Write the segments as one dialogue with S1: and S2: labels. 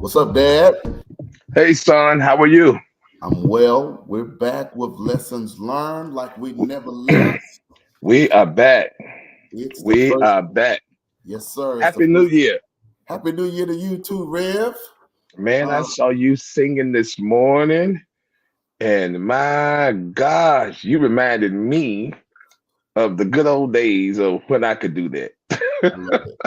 S1: What's up, Dad?
S2: Hey, son, how are you?
S1: I'm well. We're back with lessons learned like we never left.
S2: We are back.
S1: It's the
S2: We
S1: first.
S2: are back.
S1: Yes, sir. It's the
S2: Happy New
S1: first.
S2: Year.
S1: Happy New Year to you too, Rev.
S2: Man, I
S1: Uh,
S2: saw you singing this morning, and my gosh, you reminded me of the good old days of when I could do that.
S1: I love it.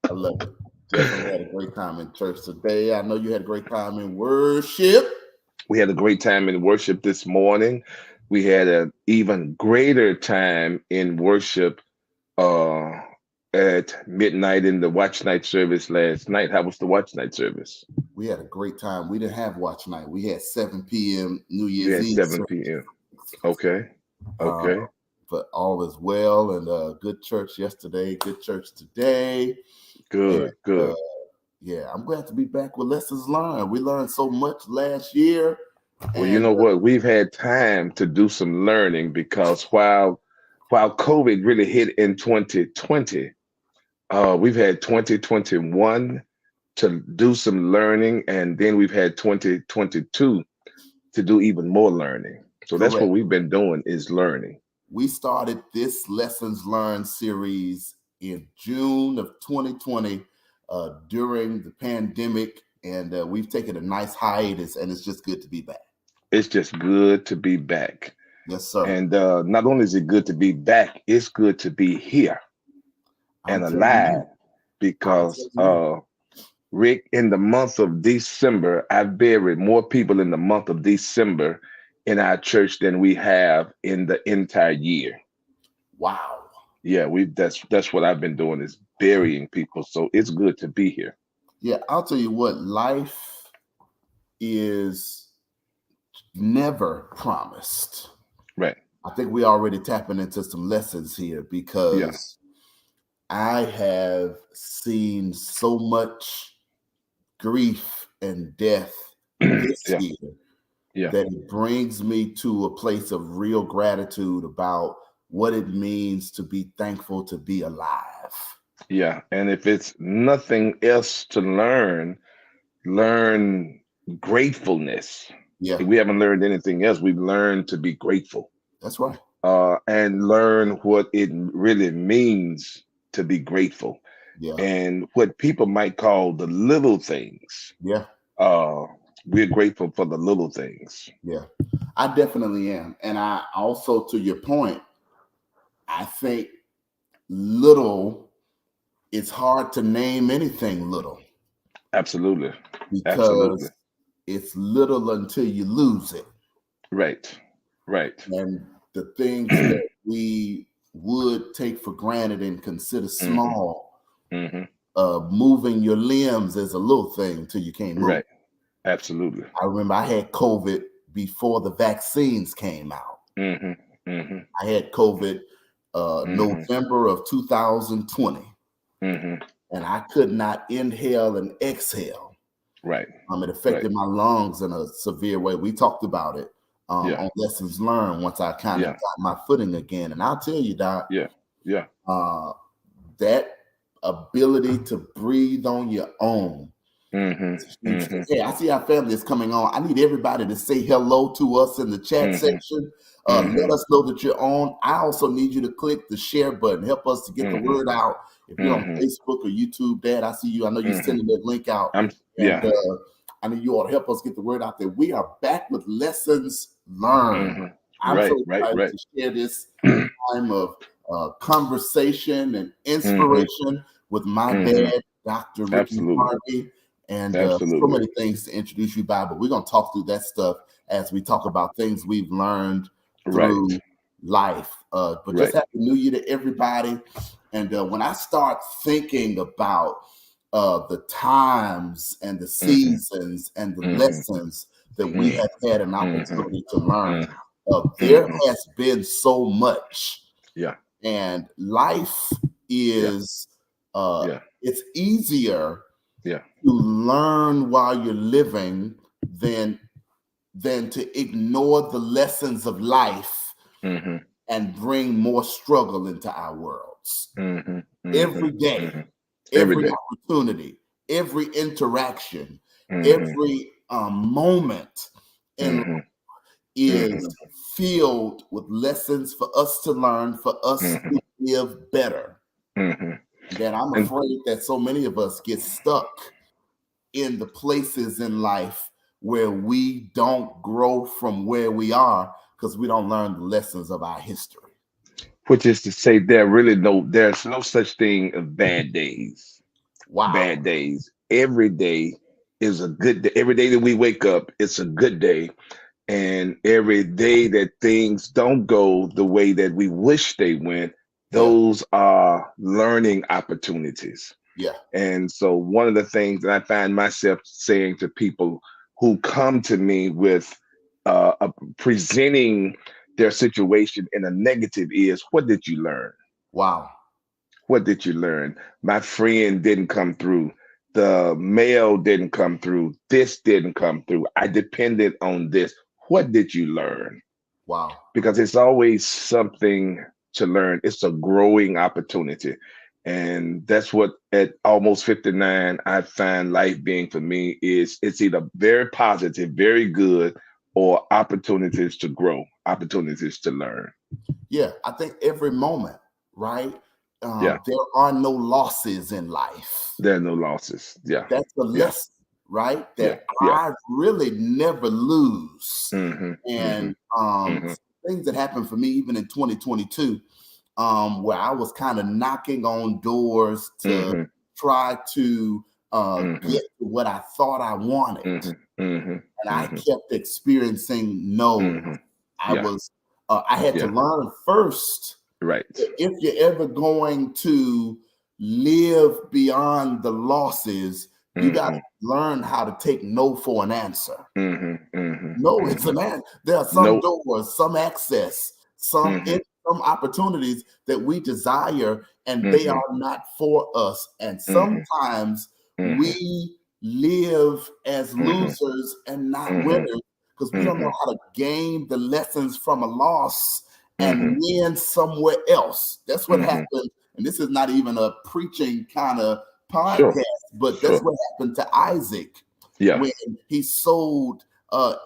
S1: I love it. Definitely had a great time in church today. I know you had a great time in worship.
S2: We had a great time in worship this morning. We had an even greater time in worship uh, at midnight in the watch night service last night. How was the watch night service?
S1: We had a great time. We didn't have watch night. We had 7 p.m. New
S2: You
S1: Year's
S2: had
S1: Eve
S2: 7
S1: service.
S2: p.m. Okay.
S1: Uh,
S2: Okay.
S1: but all is well, and good church yesterday, good church today. And
S2: Good. Good.
S1: yeah, I'm glad to be back with lessons learned. We learned so much last year,
S2: Well, you
S1: and
S2: know what? We've had time to do some learning because while COVID really hit in 2020, we've had 2021 to do some learning, and then we've had 2022 to do even more learning. So that's what
S1: correct.
S2: we've been doing is learning.
S1: We started this lessons learned series in June of 2020 during the pandemic, and we've taken a nice hiatus, and it's just good to be back.
S2: It's just good to be back.
S1: Yes, sir.
S2: And not only is it good to be back, it's good to be here
S1: I'm
S2: and
S1: telling
S2: alive
S1: you. I'm
S2: because
S1: telling you.
S2: Rick, in the month of December, I buried more people in the month of December in our church than we have in the entire year.
S1: Wow.
S2: Yeah, we that's what I've been doing is burying people. So it's good to be here.
S1: Yeah, I'll tell you what, life is never promised.
S2: Right.
S1: I think we already tapping into some lessons here
S2: Yeah.
S1: because I have seen so much grief and death this
S2: Yeah.
S1: year
S2: Yeah.
S1: that it brings me to a place of real gratitude about what it means to be thankful to be alive.
S2: Yeah. And if it's nothing else to learn gratefulness.
S1: Yeah,
S2: If we haven't learned anything else, we've learned to be grateful.
S1: that's right.
S2: And learn what it really means to be grateful
S1: Yeah,
S2: and what people might call the little things.
S1: yeah,
S2: Uh, we're grateful for the little things.
S1: yeah. I definitely am. And I also, to your point, I think little, it's hard to name anything little
S2: Absolutely. Absolutely.
S1: because it's little until you lose it.
S2: Right. Right.
S1: And the things that we would take for granted and consider
S2: hmm
S1: small,
S2: hmm
S1: moving your limbs is a little thing till you can't move.
S2: Right. Absolutely.
S1: I remember I had COVID before the vaccines came out.
S2: hmm hmm
S1: I had COVID
S2: hmm
S1: November of 2020,
S2: hmm
S1: and I could not inhale and exhale.
S2: Right.
S1: It
S2: Right.
S1: affected my lungs in a severe way. We talked about it
S2: Yeah.
S1: on lessons learned once I kind of
S2: Yeah.
S1: got my footing again. And I'll tell you, Doc,
S2: Yeah. Yeah.
S1: uh, that ability to breathe on your own
S2: hmm
S1: is a huge thing.
S2: hmm
S1: Hey, I see our family is coming on. I need everybody to say hello to us in the chat
S2: hmm
S1: section. Let
S2: hmm
S1: us know that you're on. I also need you to click the share button. Help us to get the
S2: hmm
S1: word out. If you're on
S2: hmm
S1: Facebook or YouTube, Dad, I see you. I know you're
S2: hmm
S1: sending that link out. And
S2: yeah.
S1: I need you all to help us get the word out there. We are back with lessons learned.
S2: hmm
S1: I'm so
S2: right,
S1: excited
S2: right.
S1: to share this time of conversation and
S2: Hmm.
S1: inspiration with my
S2: Hmm.
S1: dad, Dr. Rickey
S2: Absolutely.
S1: Harvey, and so
S2: Absolutely.
S1: many things to introduce you by. But we're going to talk through that stuff as we talk about things we've learned
S2: Right.
S1: through life. But just
S2: Right.
S1: happy New Year to everybody. And when I start thinking about the times and the
S2: Hmm.
S1: seasons and the
S2: Hmm.
S1: lessons that we
S2: Hmm.
S1: have had an
S2: Hmm.
S1: opportunity to learn, there
S2: Hmm.
S1: has been so much,
S2: Yeah.
S1: and life
S2: Yeah.
S1: is
S2: Yeah.
S1: it's easier
S2: Yeah.
S1: to learn while you're living than to ignore the lessons of life
S2: Hmm.
S1: and bring more struggle into our worlds.
S2: Hmm. Hmm.
S1: Every day,
S2: Hmm. Every
S1: every
S2: day.
S1: opportunity, every interaction,
S2: Hmm.
S1: every moment in
S2: Hmm.
S1: is
S2: Hmm.
S1: filled with lessons for us to learn, for us
S2: Hmm.
S1: to live better.
S2: Hmm.
S1: That I'm
S2: And
S1: afraid that so many of us get stuck in the places in life where we don't grow from where we are because we don't learn the lessons of our history.
S2: which is to say, there's no such thing as bad days.
S1: Wow.
S2: Bad days. Every day is a good day. Every day that we wake up, it's a good day. And every day that things don't go the way that we wish they went,
S1: Yeah.
S2: those are learning opportunities.
S1: Yeah.
S2: And so, one of the things that I find myself saying to people who come to me with presenting their situation in a negative is, what did you learn?
S1: Wow.
S2: What did you learn? My friend didn't come through. The mail didn't come through. This didn't come through. I depended on this. What did you learn?
S1: Wow.
S2: Because it's always something to learn. It's a growing opportunity. And that's what at almost 59, I find life being for me is it's either very positive, very good, or opportunities to grow, opportunities to learn.
S1: Yeah. I think every moment, right?
S2: Yeah.
S1: There are no losses in life.
S2: There are no losses. Yeah.
S1: That's a
S2: Yeah.
S1: lesson, right?
S2: Yeah.
S1: That
S2: Yeah.
S1: I really never lose.
S2: Hmm. Hmm.
S1: And
S2: Hmm.
S1: things that happened for me even in 2022, where I was kind of knocking on doors to
S2: Hmm.
S1: try to
S2: Hmm.
S1: get to what I thought I wanted.
S2: Hmm. Hmm.
S1: And I
S2: Hmm.
S1: kept experiencing no.
S2: Hmm.
S1: I
S2: Yeah.
S1: was, I had to
S2: Yeah.
S1: learn first
S2: Right.
S1: if you're ever going to live beyond the losses, you got to
S2: Hmm.
S1: learn how to take no for an answer.
S2: Hmm. Hmm.
S1: No, it's
S2: Hmm.
S1: an answer. There are some
S2: No.
S1: doors, some access,
S2: Hmm.
S1: some opportunities that we desire, and they
S2: Hmm.
S1: are not for us. And
S2: Hmm.
S1: sometimes
S2: Hmm.
S1: we live as
S2: Hmm.
S1: losers and not
S2: Hmm.
S1: winners because we don't know
S2: Hmm.
S1: how to gain the lessons from a loss and
S2: Hmm.
S1: win somewhere else. That's what
S2: Hmm.
S1: happened. And this is not even a preaching kind of
S2: Sure.
S1: podcast, but that's
S2: Sure.
S1: what happened to Isaac
S2: Yeah.
S1: when he sold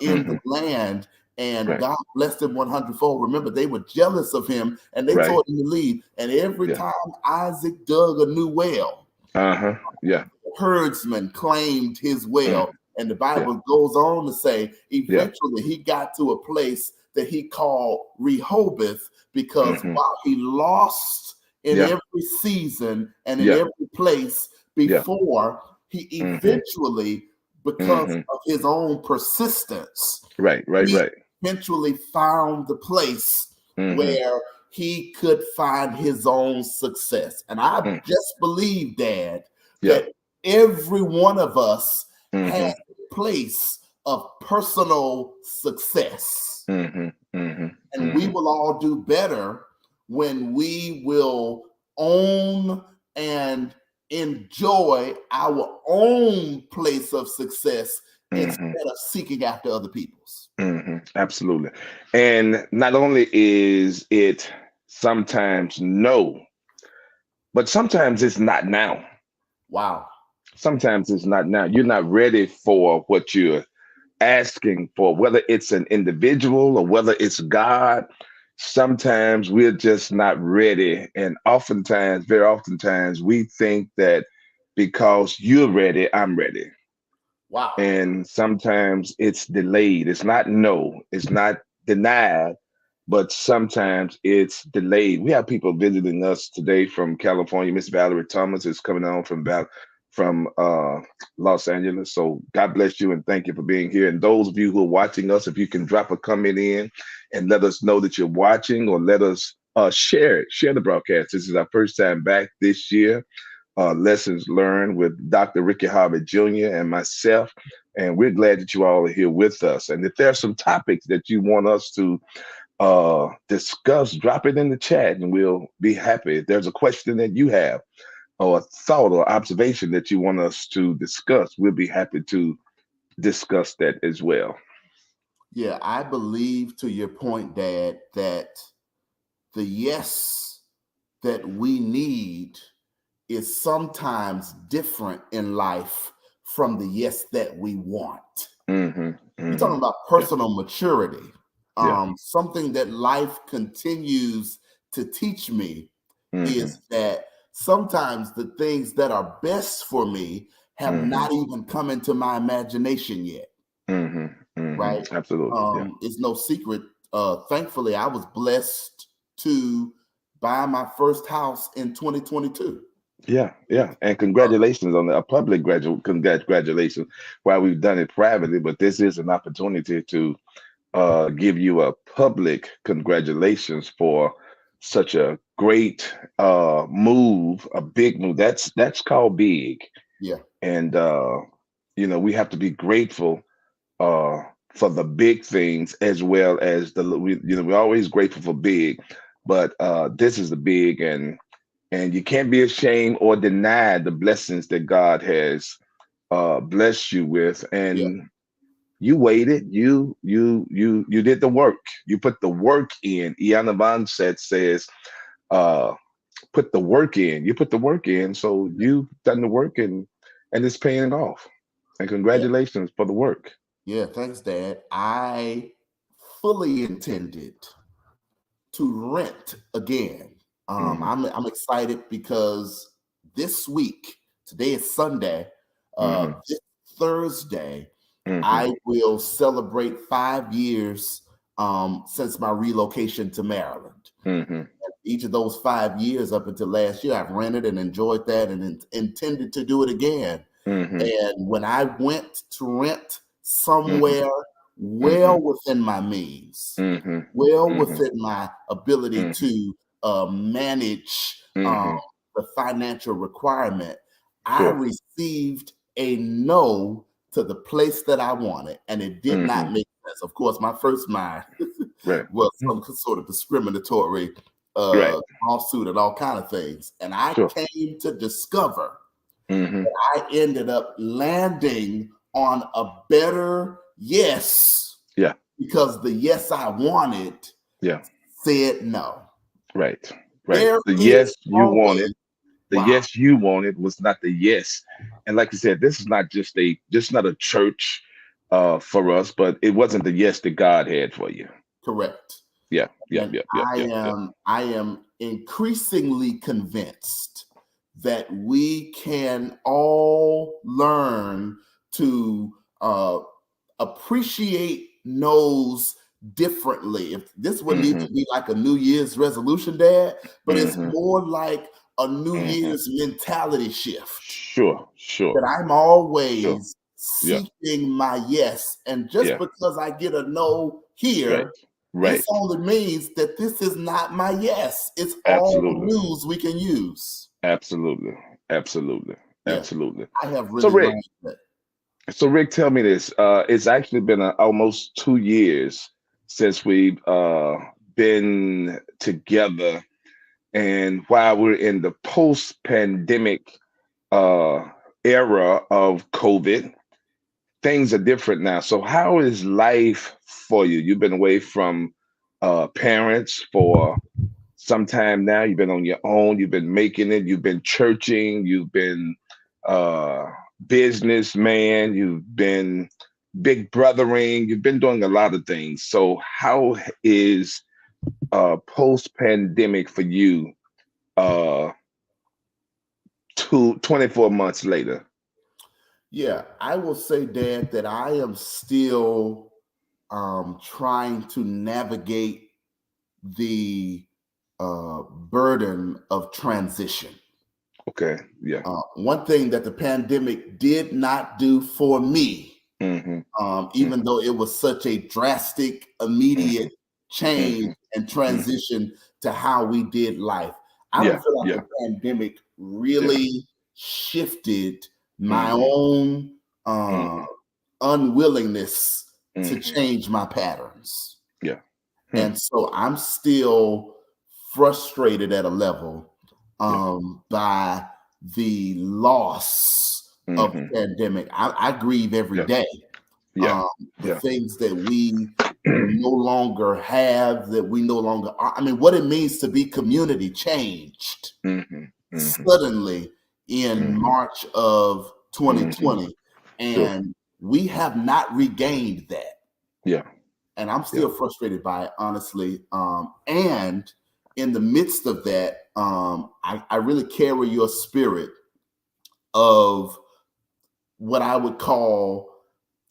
S1: in the
S2: Hmm.
S1: land, and
S2: Right.
S1: God blessed him 100-fold. Remember, they were jealous of him and they
S2: Right.
S1: told him to leave. And every
S2: Yeah.
S1: time Isaac dug a new well,
S2: Uh-huh. Yeah.
S1: the herdsman claimed his
S2: Mm.
S1: well. And the
S2: Yeah.
S1: Bible goes on to say,
S2: Yeah.
S1: eventually he got to a place that he called Rehoboth because
S2: Hmm.
S1: while he lost in
S2: Yeah.
S1: every season and in
S2: Yeah.
S1: every place
S2: Yeah.
S1: before, he
S2: Hmm.
S1: eventually, because
S2: Hmm.
S1: of his own persistence,
S2: Right. Right.
S1: he
S2: Right.
S1: eventually found the place
S2: Hmm.
S1: where he could find his own success. And I
S2: Mm.
S1: just believe, Dad,
S2: Yeah.
S1: that every one of us has
S2: Hmm.
S1: a place of personal success.
S2: Hmm. Hmm.
S1: And we
S2: Hmm.
S1: will all do better when we will own and enjoy our own place of success
S2: Hmm.
S1: instead of seeking after other people's.
S2: Hmm. Absolutely. And not only is it sometimes no, but sometimes it's not now.
S1: Wow.
S2: Sometimes it's not now. You're not ready for what you're asking for, whether it's an individual or whether it's God. Sometimes we're just not ready. And oftentimes, very oftentimes, we think that because you're ready, I'm ready.
S1: Wow.
S2: And sometimes it's delayed. It's not no, it's not denied. but sometimes it's delayed. We have people visiting us today from California. Miss Valerie Thomas is coming on from Los Angeles. So God bless you and thank you for being here. And those of you who are watching us, if you can drop a comment in and let us know that you're watching, or let us share the broadcast. This is our first time back this year. Lessons Learned with Dr. Rickey Harvey Jr. and myself. And we're glad that you all are here with us. And if there are some topics that you want us to discuss, drop it in the chat and we'll be happy. If there's a question that you have or a thought or observation that you want us to discuss, we'll be happy to discuss that as well.
S1: Yeah, I believe, to your point, Dad, that the yes that we need is sometimes different in life from the yes that we want.
S2: Mm-hmm,
S1: You're
S2: mm-hmm.
S1: talking about
S2: Yeah,
S1: personal maturity.
S2: yeah.
S1: Something that life continues to teach me
S2: Mm-hmm,
S1: is that sometimes the things that are best for me have
S2: mm-hmm,
S1: not even come into my imagination yet,
S2: mm-hmm, mm-hmm.
S1: right?
S2: Absolutely. Yeah.
S1: It's no secret. Thankfully, I was blessed to buy my first house in 2022.
S2: Yeah, yeah, and
S1: Uh,
S2: congratulations on a public congratulations. While we've done it privately, but this is an opportunity to give you a public congratulations for such a great move, a big move. That's called big,
S1: yeah,
S2: and we have to be grateful uh, for the big things as well as we're always grateful for big, but this is the big, and you can't be ashamed or deny the blessings that God has blessed you with,
S1: yeah,
S2: and you waited. You did the work. You put the work in. Iana Van says, uh, put the work in. You put the work in. So you've done the work, and it's paying it off. And
S1: yeah,
S2: congratulations for the work.
S1: yeah. Thanks, Dad. I fully intended to rent again.
S2: Hmm.
S1: I'm excited because this week, today is Sunday,
S2: Hmm.
S1: this Thursday,
S2: Hmm.
S1: I will celebrate 5 years since my relocation to Maryland.
S2: Hmm.
S1: Each of those 5 years up until last year, I've rented and enjoyed that and intended to do it again.
S2: Hmm.
S1: And when I went to rent
S2: Hmm.
S1: somewhere
S2: Hmm.
S1: well within my means,
S2: Hmm.
S1: well
S2: Hmm.
S1: within my ability
S2: Hmm.
S1: to manage
S2: Hmm.
S1: the financial requirement, I
S2: Sure.
S1: received a no to the place that I wanted, and it did not
S2: Hmm.
S1: make sense. Of course, my first mind
S2: Right.
S1: was some sort of discriminatory
S2: Right.
S1: lawsuit and all kind of things, and I
S2: Sure.
S1: came to discover
S2: Hmm.
S1: I ended up landing on a better yes
S2: Yeah.
S1: because the yes I wanted
S2: Yeah.
S1: said no.
S2: Right. Right.
S1: There
S2: The
S1: is
S2: yes you wanted,
S1: always,
S2: the
S1: wow,
S2: yes you wanted was not the yes. And like you said, this is not just not a church for us, but it wasn't the yes that God had for you.
S1: correct.
S2: Yeah. Yep.
S1: And
S2: Yep. Yep. Yep. Yep.
S1: I am increasingly convinced that we can all learn to appreciate no's differently. If this would need
S2: Hmm.
S1: to be like a New Year's resolution, Dad, but it's
S2: Hmm.
S1: more like a New
S2: Hmm.
S1: Year's mentality shift
S2: Sure.
S1: that
S2: Sure.
S1: I'm
S2: Sure.
S1: always
S2: Yeah.
S1: seeking my yes. And just
S2: Yeah.
S1: because I get a no
S2: Right.
S1: here, this
S2: Right.
S1: only means that this is not my yes. It's all
S2: Absolutely.
S1: news we can use.
S2: Absolutely. Absolutely.
S1: Yeah,
S2: Absolutely.
S1: I have
S2: So
S1: really
S2: Rick,
S1: learned that.
S2: Tell me this. It's actually been almost 2 years since we've been together, and while we're in the post-pandemic uh, era of COVID, things are different now. So, how is life for you? You've been away from parents for some time now. You've been on your own. You've been making it. You've been churching. You've been uh, businessman. You've been big brothering. You've been doing a lot of things. So, how is post pandemic for you? 24 months later.
S1: Yeah, I will say, Dad, that I am still trying to navigate the burden of transition.
S2: Okay. Yeah.
S1: One thing that the pandemic did not do for me,
S2: Mm-hmm.
S1: even though it was such a drastic,
S2: Mm-hmm.
S1: immediate change
S2: Mm-hmm.
S1: and
S2: Mm-hmm.
S1: transition to how we did life. I don't
S2: Yeah.
S1: feel like
S2: Yeah.
S1: the pandemic
S2: Yeah.
S1: really shifted my
S2: Mm-hmm.
S1: own
S2: Mm-hmm.
S1: unwillingness to
S2: Mm-hmm.
S1: change my patterns.
S2: Yeah. Hmm.
S1: And so I'm still frustrated at a level
S2: Yeah.
S1: by the loss of
S2: Mm-hmm.
S1: the pandemic. I grieve every
S2: Yeah.
S1: day.
S2: Yeah.
S1: The
S2: Yeah.
S1: things that we no longer have, that we no longer are. I mean, what it means to be community changed
S2: Mm-hmm. Mm-hmm.
S1: suddenly in
S2: Mm-hmm.
S1: March of
S2: Mm-hmm.
S1: 2020.
S2: Sure.
S1: And we have not regained that.
S2: Yeah.
S1: And I'm
S2: Yeah.
S1: still frustrated by it, honestly. And in the midst of that, I really carry your spirit of what I would call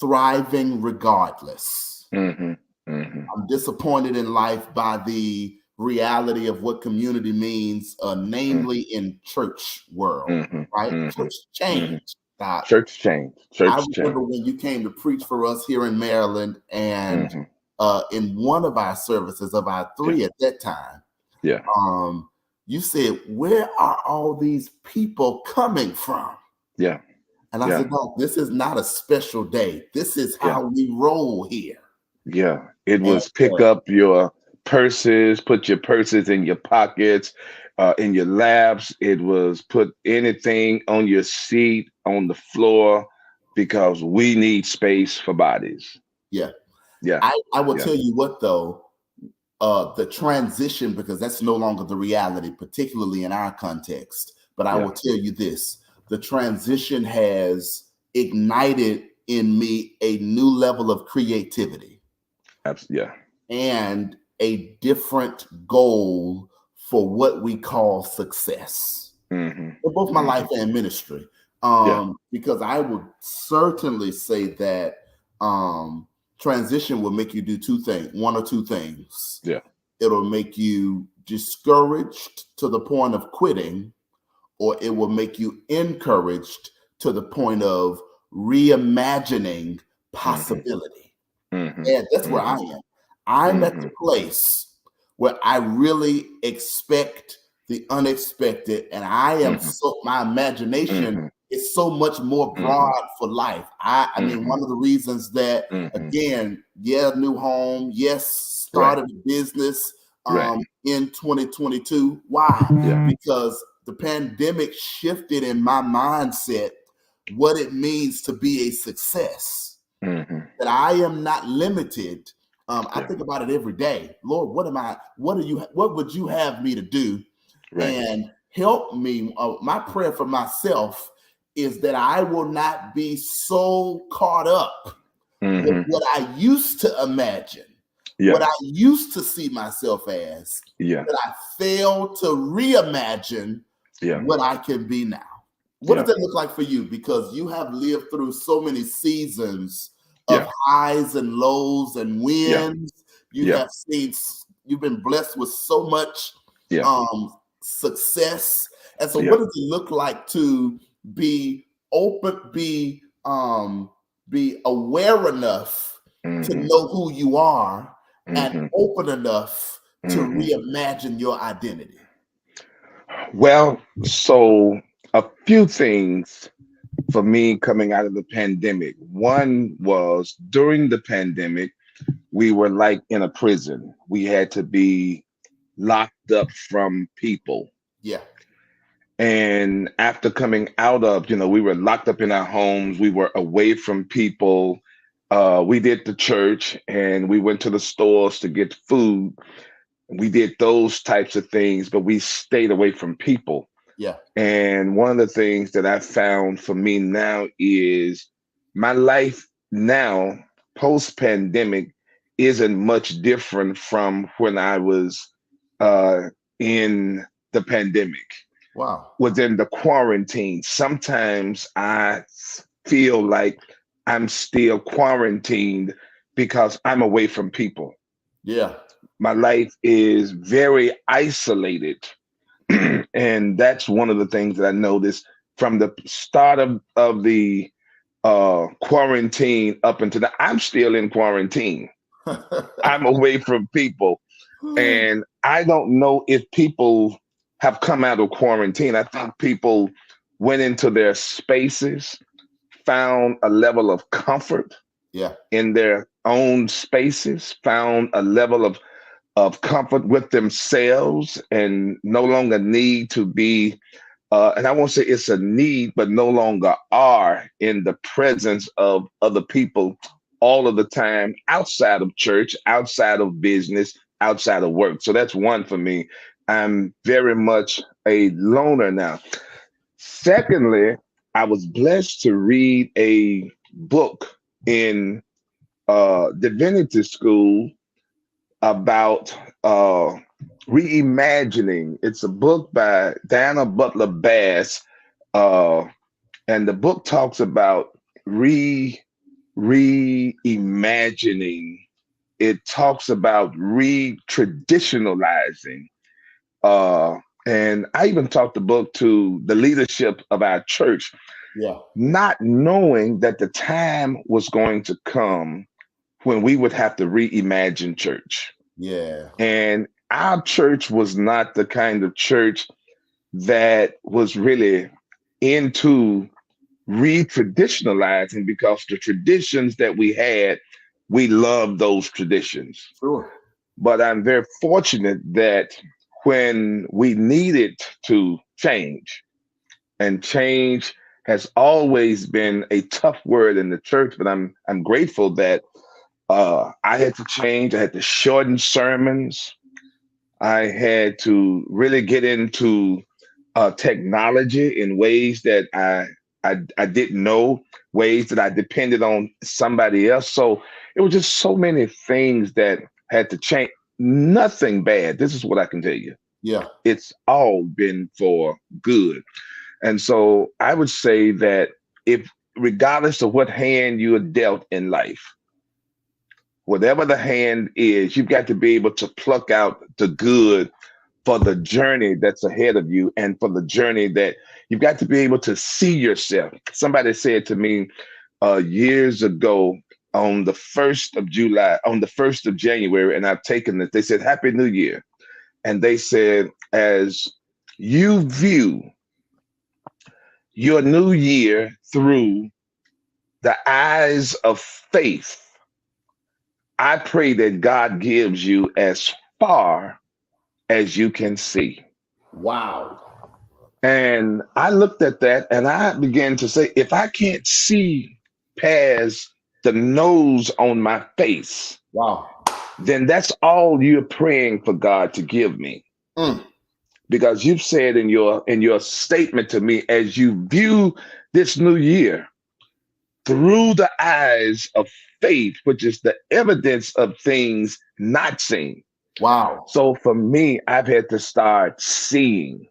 S1: thriving regardless.
S2: Mm-hmm. Mm-hmm.
S1: I'm disappointed in life by the reality of what community means, namely in church world,
S2: Mm-hmm.
S1: right?
S2: Mm-hmm.
S1: Church
S2: Mm-hmm.
S1: change. God,
S2: Church change.
S1: I
S2: Church
S1: remember
S2: change.
S1: when you came to preach for us here in Maryland, and
S2: Mm-hmm.
S1: in one of our services, of our
S2: Yeah.
S1: three at that time,
S2: Yeah.
S1: um, you said, "Where are all these people coming from?"
S2: Yeah.
S1: And I
S2: Yeah.
S1: said, "No, this is not a special day. This is
S2: Yeah.
S1: how we roll here."
S2: Yeah. It
S1: And
S2: was pick up your purses, put your purses in your pockets, in your laps. It was put anything on your seat, on the floor, because we need space for bodies.
S1: yeah,
S2: Yeah.
S1: I will
S2: Yeah.
S1: tell you what though, the transition, because that's no longer the reality, particularly in our context. But I
S2: Yeah.
S1: will tell you this: the transition has ignited in me a new level of creativity
S2: Yeah.
S1: and a different goal for what we call success
S2: Mm-hmm.
S1: in both my
S2: Mm-hmm.
S1: life and ministry.
S2: Yeah.
S1: Because I would certainly say that transition will make you do one or two things.
S2: Yeah.
S1: It'll make you discouraged to the point of quitting, or it will make you encouraged to the point of reimagining
S2: Mm-hmm.
S1: possibility.
S2: Mm-hmm.
S1: And that's where I
S2: Mm-hmm.
S1: am. I'm at
S2: Mm-hmm.
S1: the place where I really expect the unexpected, and I am
S2: Mm-hmm.
S1: so my imagination
S2: Mm-hmm.
S1: is so much more
S2: Mm-hmm.
S1: broad for life. I mean,
S2: Mm-hmm.
S1: one of the reasons that,
S2: Mm-hmm.
S1: again, yeah, new home, yes,
S2: Right.
S1: started a business
S2: Right.
S1: in 2022. Why?
S2: Yeah.
S1: Because the pandemic shifted in my mindset what it means to be a success,
S2: Mm-hmm.
S1: that I am not limited. I
S2: Yeah.
S1: think about it every day. Lord, what would you have me to do?
S2: Right.
S1: And help me. My prayer for myself is that I will not be so caught up with
S2: Mm-hmm.
S1: what I used to imagine, what
S2: Yeah.
S1: I used to see myself as,
S2: Yeah.
S1: that I fail to reimagine
S2: Yeah.
S1: what I can be now. What does
S2: Yeah.
S1: that look like for you? Because you have lived through so many seasons of
S2: Yeah.
S1: highs and lows and
S2: Yeah.
S1: wins. You
S2: Yeah.
S1: have seen, you've been blessed with so much
S2: Yeah.
S1: success. And so what
S2: Yeah.
S1: does it look like to be open, be aware enough to
S2: Mm-hmm.
S1: know who you are, and
S2: Mm-hmm.
S1: open enough to
S2: Mm-hmm.
S1: reimagine your identity?
S2: Well, so a few things for me coming out of the pandemic. One was during the pandemic, we were like in a prison. We had to be locked up from people.
S1: Yeah.
S2: And after coming out of, we were locked up in our homes, we were away from people. We did the church and we went to the stores to get food. We did those types of things, but we stayed away from people.
S1: Yeah.
S2: And one of the things that I found for me now is my life now, post pandemic, isn't much different from when I was in the pandemic,
S1: Wow.
S2: within the quarantine. Sometimes I feel like I'm still quarantined because I'm away from people.
S1: Yeah.
S2: My life is very isolated. And that's one of the things that I noticed from the start of the quarantine up until now. I'm still in quarantine. I'm away from people. And I don't know if people have come out of quarantine. I think people went into their spaces, found a level of comfort
S1: Yeah.
S2: in their own spaces, found a level of comfort with themselves, and no longer need to be, and I won't say it's a need, but no longer are in the presence of other people all of the time outside of church, outside of business, outside of work. So that's one for me. I'm very much a loner now. Secondly, I was blessed to read a book in divinity school about reimagining. It's a book by Diana Butler Bass, uh, and the book talks about reimagining. It talks about re-traditionalizing. Uh, and I even taught the book to the leadership of our church,
S1: Yeah.
S2: not knowing that the time was going to come when we would have to reimagine church.
S1: Yeah.
S2: And our church was not the kind of church that was really into re-traditionalizing, because the traditions that we had, we loved those traditions.
S1: Sure.
S2: But I'm very fortunate that when we needed to change, and change has always been a tough word in the church, but I'm grateful that I had to change. I had to shorten sermons. I had to really get into technology in ways that I didn't know, ways that I depended on somebody else. So it was just so many things that had to change. Nothing bad. This is what I can tell you.
S1: Yeah.
S2: It's all been for good. And so I would say that if, regardless of what hand you are dealt in life, whatever the hand is, you've got to be able to pluck out the good for the journey that's ahead of you, and for the journey that you've got to be able to see yourself. Somebody said to me years ago, on the 1st of July, on the 1st of January, and I've taken this, they said, Happy New Year. And they said, as you view your new year through the eyes of faith, I pray that God gives you as far as you can see.
S1: Wow.
S2: And I looked at that and I began to say, if I can't see past the nose on my face,
S1: Wow.
S2: then that's all you're praying for God to give me.
S1: Mm.
S2: Because you've said in your statement to me, as you view this new year through the eyes of faith, which is the evidence of things not seen.
S1: Wow.
S2: So for me, I've had to start seeing,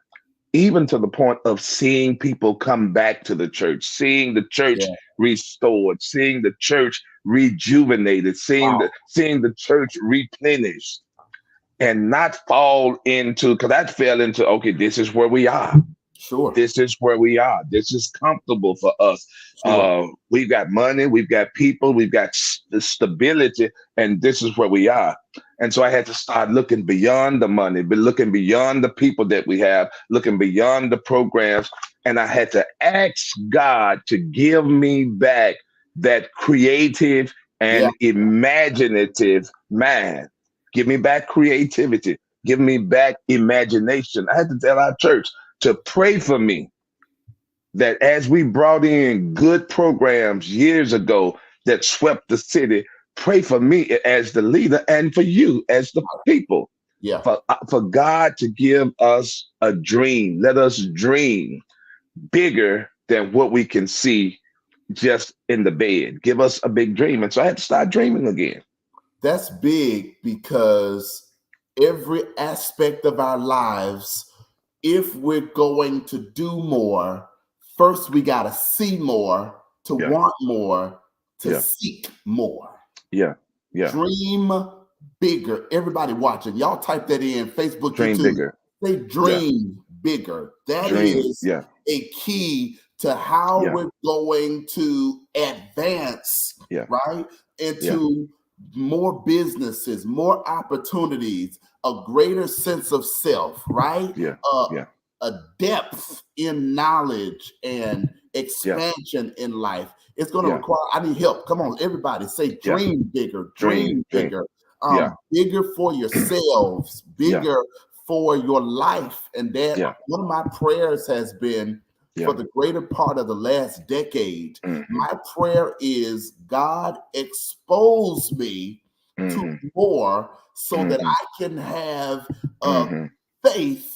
S2: even to the point of seeing people come back to the church, seeing the church
S1: Yeah.
S2: restored, seeing the church rejuvenated,
S1: Wow.
S2: seeing the church replenished, and not fall into, because I fell into, okay, this is where we are.
S1: Sure.
S2: This is where we are. This is comfortable for us.
S1: Sure.
S2: We've got money, we've got people, we've got stability, and this is where we are. And so I had to start looking beyond the money, but looking beyond the people that we have, looking beyond the programs. And I had to ask God to give me back that creative
S1: Yeah.
S2: and imaginative mind. Give me back creativity. Give me back imagination. I had to tell our church to pray for me, that as we brought in good programs years ago that swept the city, pray for me as the leader and for you as the people,
S1: Yeah.
S2: for God to give us a dream. Let us dream bigger than what we can see just in the bed. Give us a big dream. And so I had to start dreaming again.
S1: That's big, because every aspect of our lives, if we're going to do more, first we got to see more, to
S2: Yeah.
S1: want more, to
S2: Yeah.
S1: seek more.
S2: Yeah. Yeah.
S1: Dream bigger. Everybody watching, y'all type that in Facebook,
S2: Dream
S1: YouTube.
S2: bigger.
S1: Say
S2: Yeah.
S1: dream bigger. That
S2: Dream.
S1: is
S2: Yeah.
S1: a key to how
S2: Yeah.
S1: we're going to advance,
S2: Yeah.
S1: right,
S2: Yeah.
S1: into more businesses, more opportunities, a greater sense of self, right?
S2: Yeah.
S1: Uh,
S2: Yeah.
S1: a depth in knowledge and
S2: Yeah.
S1: expansion in life. It's going to
S2: Yeah.
S1: require, I need help. Come on, everybody, say
S2: Yeah.
S1: dream bigger,
S2: Dream.
S1: dream
S2: Dream.
S1: bigger,
S2: Yeah.
S1: bigger for yourselves,
S2: Yeah.
S1: bigger for your life. And that
S2: Yeah.
S1: one of my prayers has been for
S2: Yeah.
S1: the greater part of the last decade.
S2: Mm-hmm.
S1: My prayer is God expose me to
S2: Mm-hmm.
S1: more so that
S2: Mm-hmm.
S1: I can have
S2: Mm-hmm.
S1: faith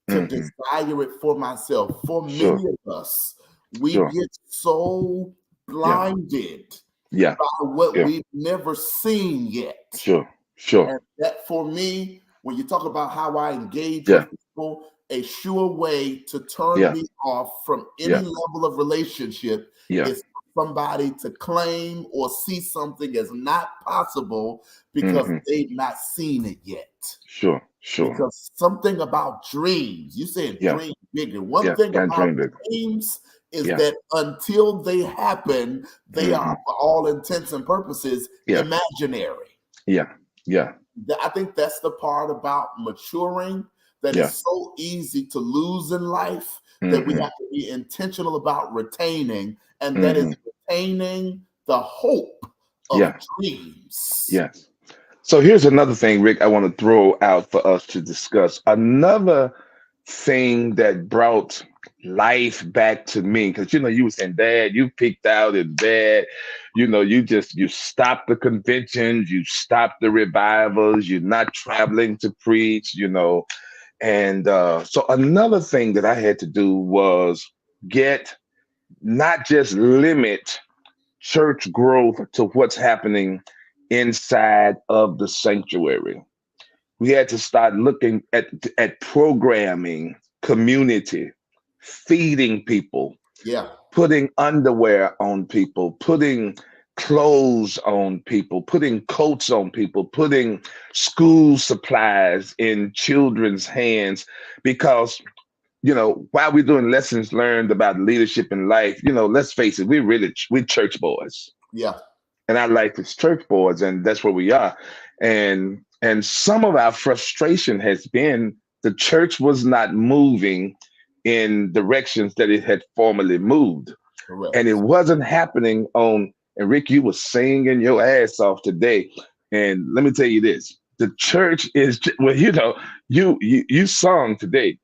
S1: to
S2: Mm-hmm.
S1: desire it for myself. For
S2: Sure.
S1: many of us, we
S2: Sure.
S1: get so
S2: Yeah.
S1: blinded
S2: Yeah.
S1: by what
S2: Yeah.
S1: we've never seen yet.
S2: Sure. Sure.
S1: And that for me, when you talk about how I engage
S2: Yeah.
S1: with people, a sure way to turn
S2: Yeah.
S1: me off from any
S2: Yeah.
S1: level of relationship
S2: Yeah.
S1: is for somebody to claim or see something as not possible because
S2: Mm-hmm.
S1: they've not seen it yet.
S2: Sure. Sure.
S1: Because something about dreams, you said
S2: Yeah.
S1: dream bigger. One
S2: Yeah.
S1: thing
S2: Got
S1: about
S2: dream big.
S1: dreams is
S2: Yeah.
S1: that until they happen, they
S2: Mm-hmm.
S1: are, for all intents and purposes,
S2: Yeah.
S1: imaginary.
S2: Yeah. Yeah.
S1: I think that's the part about maturing that
S2: Yeah.
S1: is so easy to lose in life that we
S2: Mm-hmm.
S1: have to be intentional about retaining, and that is
S2: Mm-hmm.
S1: retaining the hope of
S2: Yeah.
S1: dreams.
S2: Yes. So here's another thing, Rick, I want to throw out for us to discuss. Another thing that brought life back to me, because you were saying, Dad, you picked out in bed, you stopped the conventions, you stopped the revivals, you're not traveling to preach, And so another thing that I had to do was get not just limit church growth to what's happening inside of the sanctuary. We had to start looking at programming, community, feeding people,
S1: Yeah,
S2: putting underwear on people, putting clothes on people, putting coats on people, putting school supplies in children's hands. Because, while we're doing lessons learned about leadership in life, let's face it, we're church boys,
S1: yeah,
S2: and our life is church boys, and that's where we are. And some of our frustration has been the church was not moving in directions that it had formerly moved, and it
S1: correct.
S2: wasn't happening on. And Rick, you were singing your ass off today, and let me tell you this: the church is well, you sung today,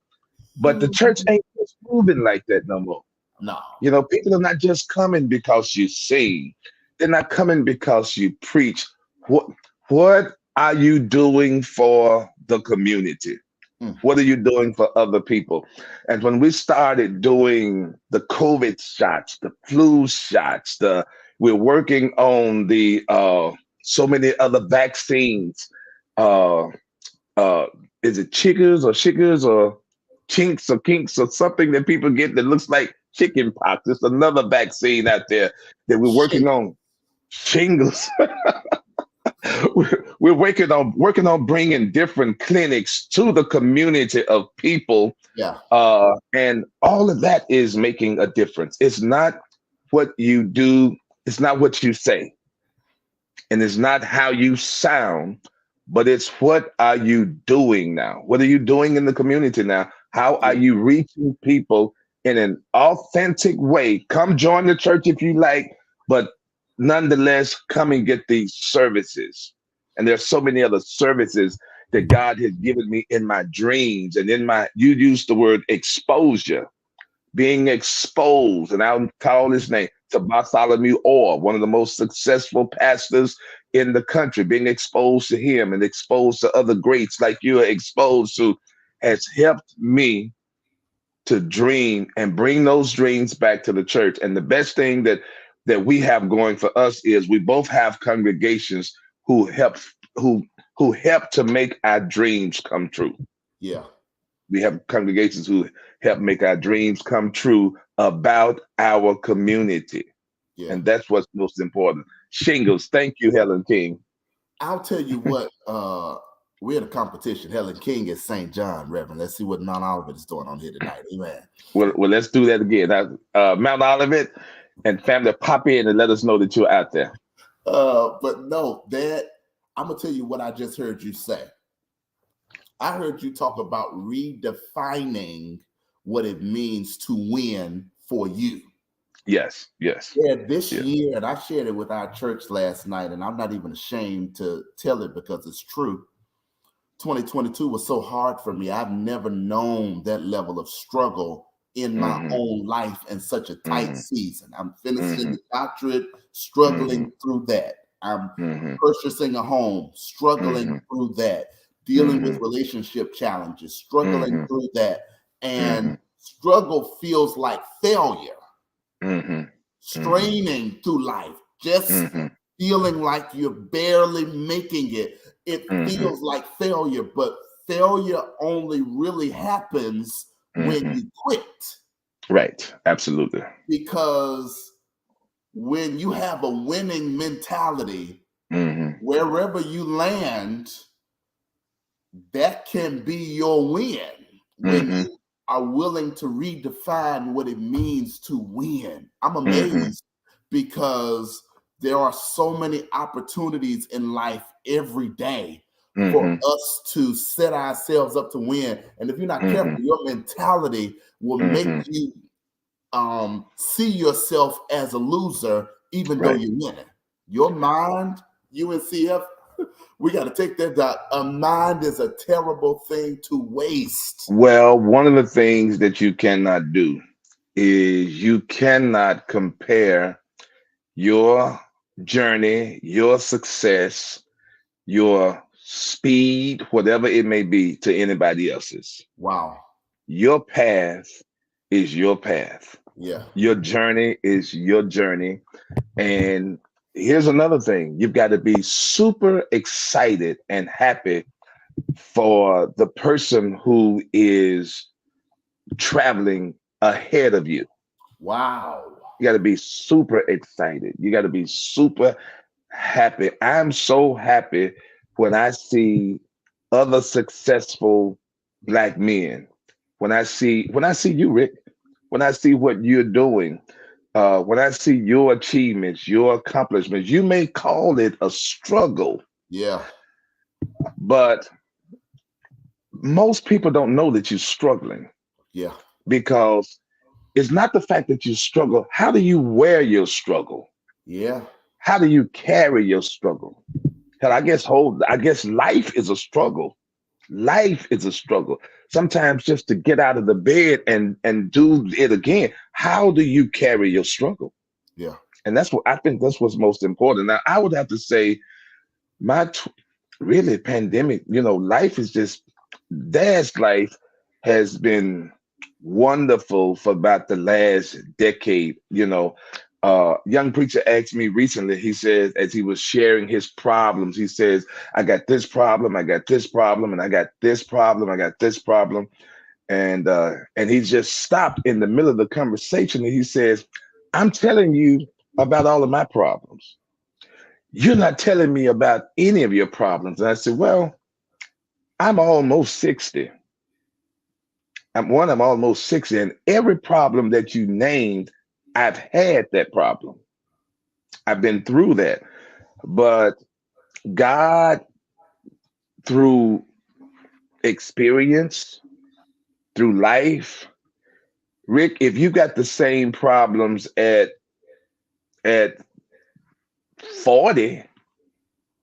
S2: but the church ain't just moving like that no more.
S1: No,
S2: People are not just coming because you sing. They're not coming because you preach. What what are you doing for the community?
S1: mm,
S2: What are you doing for other people? And when we started doing the COVID shots, the flu shots, we're working on the so many other vaccines. Uh, uh, is it chiggers or shiggers or chinks or kinks or something that people get that looks like chicken pox? There's another vaccine out there that we're working
S1: shingles.
S2: on. Shingles. We're working on bringing different clinics to the community of people,
S1: Yeah,
S2: and all of that is making a difference. It's not what you do, it's not what you say, and it's not how you sound, but it's what are you doing now? What are you doing in the community now? How are
S1: yeah,
S2: you reaching people in an authentic way? Come join the church if you like, but nonetheless, come and get these services. And there's so many other services that God has given me in my dreams and you used the word exposure, being exposed, and I'll call his name, to Bartholomew Orr, one of the most successful pastors in the country. Being exposed to him and exposed to other greats like you are exposed to has helped me to dream and bring those dreams back to the church. And the best thing that we have going for us is we both have congregations who help to make our dreams come true.
S1: yeah,
S2: We have congregations who help make our dreams come true about our community.
S1: yeah.
S2: And that's what's most important. Shingles. Thank you, Helen King.
S1: I'll tell you what. We're in a competition. Helen King is St. John, Reverend. Let's see what Mount Olivet is doing on here tonight. Amen.
S2: Well, let's do that again. Mount Olivet and family, pop in and let us know that you're out there.
S1: But no, Dad, I'm gonna tell you what I just heard you say. I heard you talk about redefining what it means to win for you.
S2: Yes.
S1: Yeah, this year, and I shared it with our church last night, and I'm not even ashamed to tell it because it's true. 2022 was so hard for me. I've never known that level of struggle in my own life in such a tight season. I'm finishing the doctorate, struggling through that. I'm purchasing a home, struggling through that, dealing with relationship challenges, struggling through that. And struggle feels like failure, straining through life, just feeling like you're barely making it. It feels like failure, but failure only really happens when you quit.
S2: Right. Absolutely.
S1: Because when you have a winning mentality, wherever you land, that can be your win. When you are willing to redefine what it means to win. I'm amazed because there are so many opportunities in life every day for us to set ourselves up to win. And if you're not careful, your mentality will make you see yourself as a loser, even though you're winning. Your mind, UNCF, we got to take that down. A mind is a terrible thing to waste.
S2: Well, one of the things that you cannot do is you cannot compare your journey, your success, your speed, whatever it may be, to anybody else's.
S1: Wow.
S2: Your path is your path.
S1: Yeah.
S2: Your journey is your journey. And here's another thing. You've got to be super excited and happy for the person who is traveling ahead of you.
S1: Wow.
S2: You got to be super excited. You got to be super happy. I'm so happy when I see other successful Black men. When I see you, Rick, when I see what you're doing, when I see your achievements, your accomplishments, you may call it a struggle.
S1: Yeah.
S2: But most people don't know that you're struggling.
S1: Yeah.
S2: Because it's not the fact that you struggle. How do you wear your struggle?
S1: Yeah.
S2: How do you carry your struggle? Hell, I guess life is a struggle. Life is a struggle. Sometimes just to get out of the bed and do it again. How do you carry your struggle?
S1: Yeah.
S2: And that's what I think that's what's most important. Now, I would have to say really pandemic, life is just Dad's life has been wonderful for about the last decade. Young preacher asked me recently, he says, as he was sharing his problems, he says, I got this problem, I got this problem, and I got this problem, I got this problem. And he just stopped in the middle of the conversation and he says, I'm telling you about all of my problems. You're not telling me about any of your problems. And I said, well, I'm almost 60. I'm almost 60. And every problem that you named, I've had that problem. I've been through that. But God, through experience, through life, Rick, if you got the same problems at 40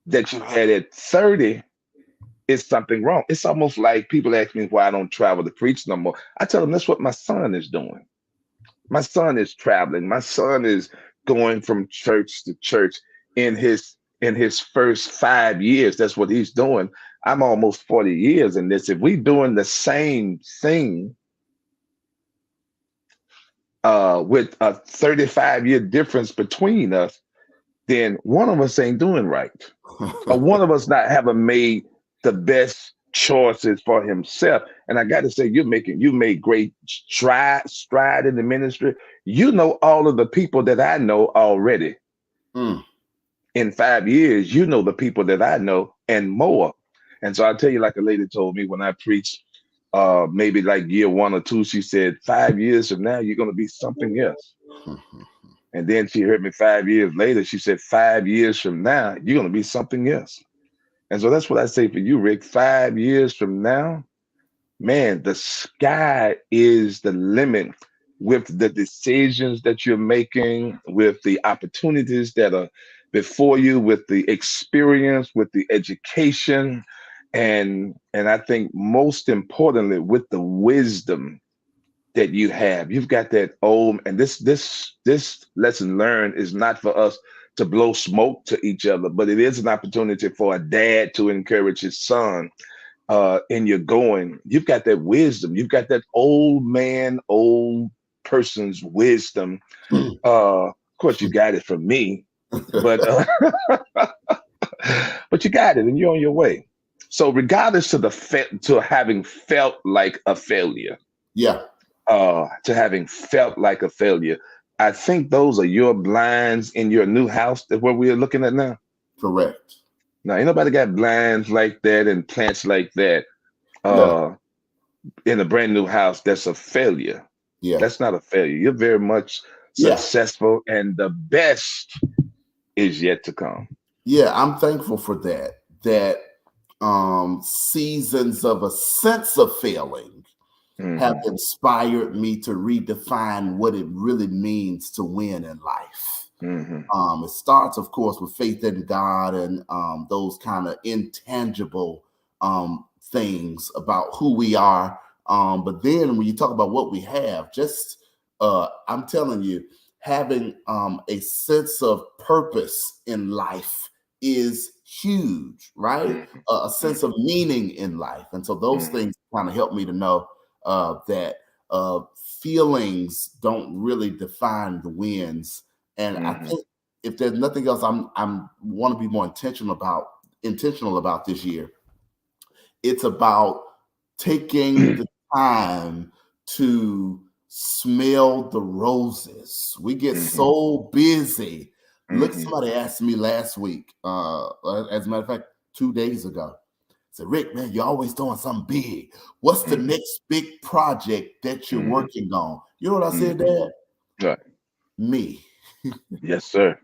S2: that you had at 30, it's something wrong. It's almost like people ask me why I don't travel to preach no more. I tell them that's what my son is doing. My son is traveling. My son is going from church to church in his first 5 years. That's what he's doing. I'm almost 40 years in this. If we doing the same thing with a 35-year difference between us, then one of us ain't doing right. Or one of us not haven't made the best choices for himself. And I got to say, you made great stride in the ministry. You know all of the people that I know already. in 5 years, you know the people that I know and more. And so I tell you, like a lady told me when I preached, maybe like year 1 or 2, she said, 5 years from now, you're going to be something else. And then she heard me 5 years later. She said, 5 years from now, you're going to be something else. And so that's what I say for you, Rick. 5 years from now, man, the sky is the limit with the decisions that you're making, with the opportunities that are before you, with the experience, with the education, and I think most importantly, with the wisdom that you have. You've got that old, and this lesson learned is not for us to blow smoke to each other, but it is an opportunity for a dad to encourage his son in your going. You've got that wisdom. You've got that old man, old person's wisdom. Of course, you got it from me, but but you got it, and you're on your way. So, regardless to to having felt like a failure,
S1: Yeah,
S2: to having felt like a failure, I think those are your blinds in your new house that where we're looking at now.
S1: correct.
S2: Now, ain't nobody got blinds like that and plants like that
S1: Yeah,
S2: uh, in a brand new house. That's a failure.
S1: yeah,
S2: That's not a failure. You're very much
S1: yeah,
S2: successful, and the best is yet to come.
S1: yeah. I'm thankful for that. That seasons of a sense of failing have
S2: Hmm.
S1: inspired me to redefine what it really means to win in life.
S2: Hmm.
S1: It starts, of course, with faith in God and those kind of intangible things about who we are. But then when you talk about what we have, just I'm telling you, having a sense of purpose in life is huge, right? A sense of meaning in life. And so those
S2: Hmm.
S1: things kind of help me to know that uh, feelings don't really define the wins. And I
S2: Hmm.
S1: think if there's nothing else, I'm want to be more intentional about this year. It's about taking the time to smell the roses. We get
S2: Hmm.
S1: so busy. Look,
S2: Hmm.
S1: somebody asked me last week, as a matter of fact, 2 days ago. Said, Rick, man, you're always doing something big. What's the
S2: Hmm.
S1: next big project that you're
S2: Hmm.
S1: working on? You know what I said,
S2: Hmm.
S1: Dad?
S2: Right.
S1: Me.
S2: Yes, sir.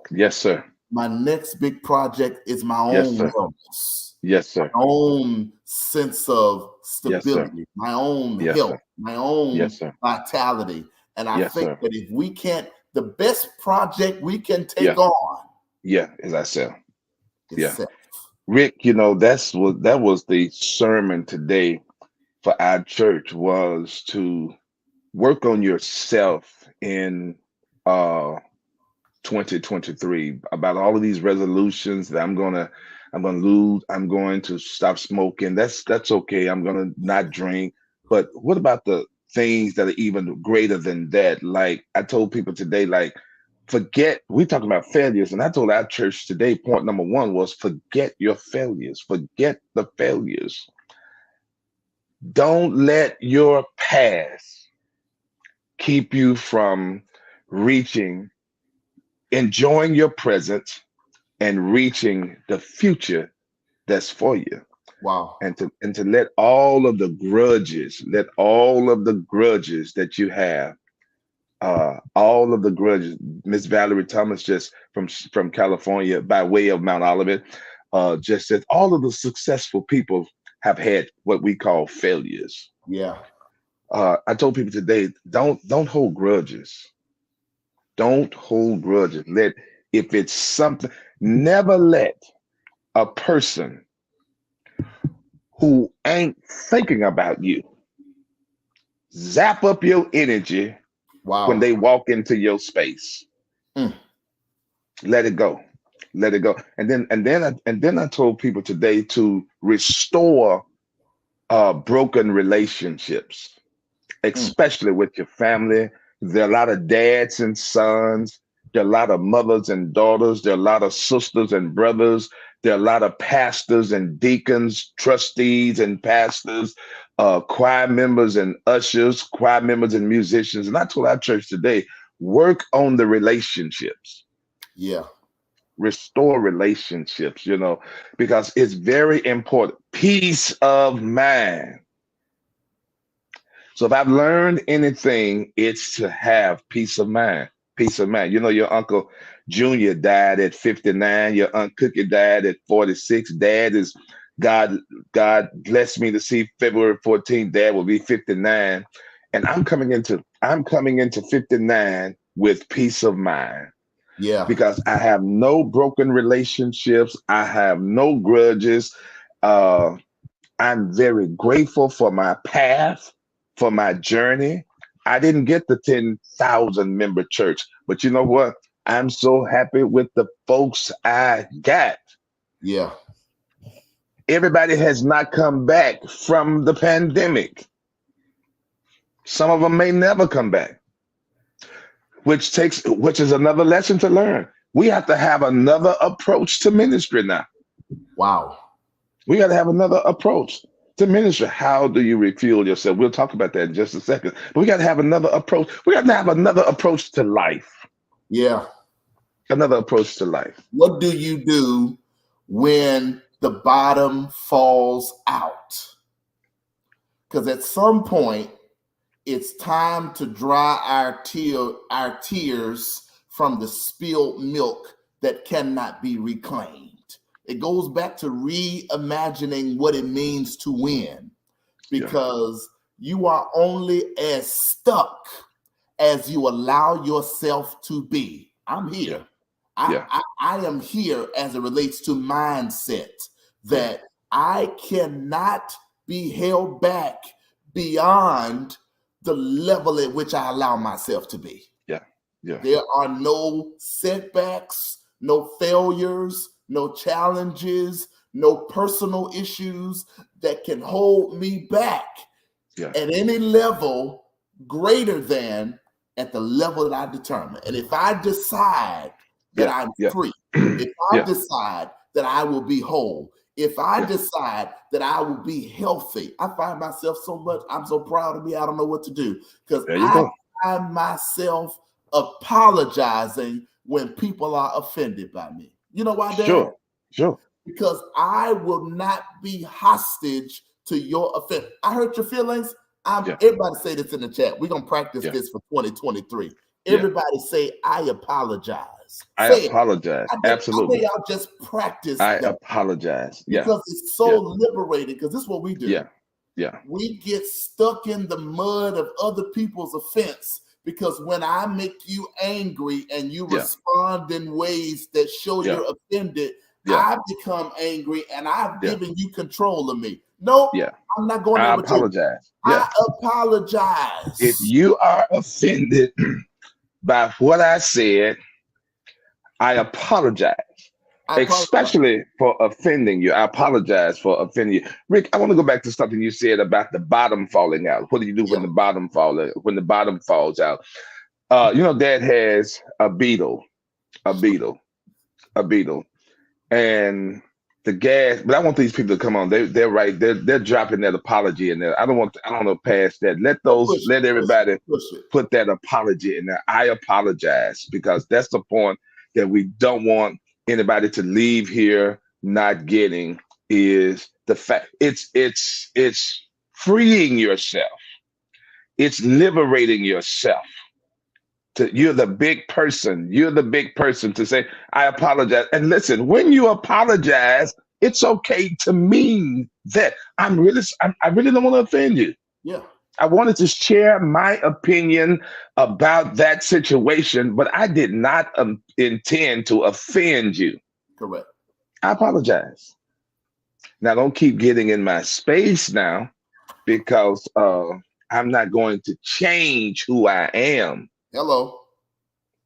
S2: Yes, sir.
S1: My next big project is my
S2: Yes,
S1: own
S2: sir.
S1: wellness,
S2: Yes,
S1: my
S2: sir.
S1: own sense of
S2: Yes, sir.
S1: stability, my own
S2: Yes,
S1: health,
S2: sir.
S1: my
S2: Yes,
S1: own
S2: sir.
S1: vitality. And I
S2: Yes,
S1: think
S2: sir.
S1: that if we can't, the best project we can take
S2: Yeah.
S1: on
S2: Yeah. As I said.
S1: is
S2: Yeah.
S1: self.
S2: Rick, that was the sermon today for our church, was to work on yourself in uh 2023, about all of these resolutions that I'm gonna lose, I'm going to stop smoking. That's okay. I'm gonna not drink. But what about the things that are even greater than that? Like I told people today, like forget, we talking about failures, and I told our church today, point number one was forget your failures, forget the failures. Don't let your past keep you from reaching, enjoying your present, and reaching the future that's for you.
S1: Wow.
S2: And to let all of the grudges, let all of the grudges that you have, all of the grudges. Miss Valerie Thomas, just from California by way of Mount Olivet, just said all of the successful people have had what we call failures.
S1: Yeah.
S2: I told people today, don't hold grudges. Don't hold grudges. Let, if it's something, never let a person who ain't thinking about you zap up your energy when
S1: Wow.
S2: they walk into your space.
S1: Mm,
S2: Let it go. Let it go. And then I told people today to restore broken relationships,
S1: mm.
S2: especially with your family. There are a lot of dads and sons. There are a lot of mothers and daughters. There are a lot of sisters and brothers. There are a lot of pastors and deacons, trustees and pastors, choir members and ushers, choir members and musicians. And I told our church today, work on the relationships.
S1: Yeah.
S2: restore relationships, because it's very important. Peace of mind. So if I've learned anything, it's to have peace of mind. Peace of mind. Your Uncle Junior died at 59. Your Aunt Cookie died at 46. Dad is God. God blessed me to see February 14th. Dad will be 59, and I'm coming into 59 with peace of mind
S1: Yeah.
S2: because I have no broken relationships. I have no grudges. Uh, I'm very grateful for my path, for my journey. I didn't get the 10,000 member church, but you know what? I'm so happy with the folks I got.
S1: Yeah.
S2: Everybody has not come back from the pandemic. Some of them may never come back, which is another lesson to learn. We have to have another approach to ministry now.
S1: Wow.
S2: We got to have another approach to ministry. How do you refuel yourself? We'll talk about that in just a second. But we got to have another approach. We got to have another approach to life.
S1: Yeah.
S2: Another approach to life.
S1: What do you do when the bottom falls out? Because at some point, it's time to dry our tears from the spilled milk that cannot be reclaimed. It goes back to reimagining what it means to win,
S2: Yeah.
S1: because you are only as stuck as you allow yourself to be. I'm here.
S2: Yeah.
S1: I,
S2: Yeah.
S1: I am here as it relates to mindset,
S2: Yeah.
S1: that I cannot be held back beyond the level at which I allow myself to be.
S2: Yeah. Yeah.
S1: There are no setbacks, no failures, no challenges, no personal issues that can hold me back
S2: Yeah.
S1: at any level greater than at the level that I determine. And if I decide that
S2: Yeah.
S1: I'm
S2: Yeah.
S1: free, if I
S2: Yeah.
S1: decide that I will be whole, if I
S2: Yeah.
S1: decide that I will be healthy, I find myself I'm so proud of me, I don't know what to do, because
S2: There you
S1: I
S2: go.
S1: find myself apologizing when people are offended by me. You know why, Dad?
S2: Sure. Sure.
S1: Because I will not be hostage to your offense. I hurt your feelings.
S2: Yeah.
S1: Everybody say this in the chat. We're gonna practice
S2: Yeah.
S1: this for 2023.
S2: Yeah.
S1: Everybody say, I apologize.
S2: I
S1: Say it.
S2: apologize.
S1: I think
S2: Absolutely.
S1: y'all just practice
S2: I
S1: that,
S2: apologize. Yeah.
S1: because it's so
S2: Yeah.
S1: liberating. Because this is what we do.
S2: Yeah. Yeah.
S1: We get stuck in the mud of other people's offense, because when I make you angry and you
S2: Yeah.
S1: respond in ways that show
S2: Yeah.
S1: you're offended,
S2: Yeah.
S1: I become angry and I've
S2: Yeah.
S1: given you control of me. Nope,
S2: Yeah.
S1: I'm not going there
S2: I
S1: with you.
S2: apologize. Yeah.
S1: I apologize.
S2: If you are offended by what I said, I apologize,
S1: I apologize.
S2: especially for offending you. I apologize for offending you. Rick, I want to go back to something you said about the bottom falling out. What do you do
S1: Yeah.
S2: when the bottom falls out? Dad has a beetle, a beetle, a beetle, and the gas. But I want these people to come on. They're right. They're dropping that apology in there. I don't want to pass that.
S1: Push it,
S2: Let
S1: push it,
S2: everybody
S1: push it.
S2: put that apology in there. I apologize, because that's the point that we don't want anybody to leave here not getting, is the fact it's freeing yourself. It's liberating yourself. You're the big person. You're the big person to say, I apologize. And listen, when you apologize, it's okay to mean that I really don't want to offend you.
S1: Yeah.
S2: I wanted to share my opinion about that situation, but I did not intend to offend you.
S1: Correct.
S2: I apologize. Now, don't keep getting in my space now, because I'm not going to change who I am.
S1: Hello.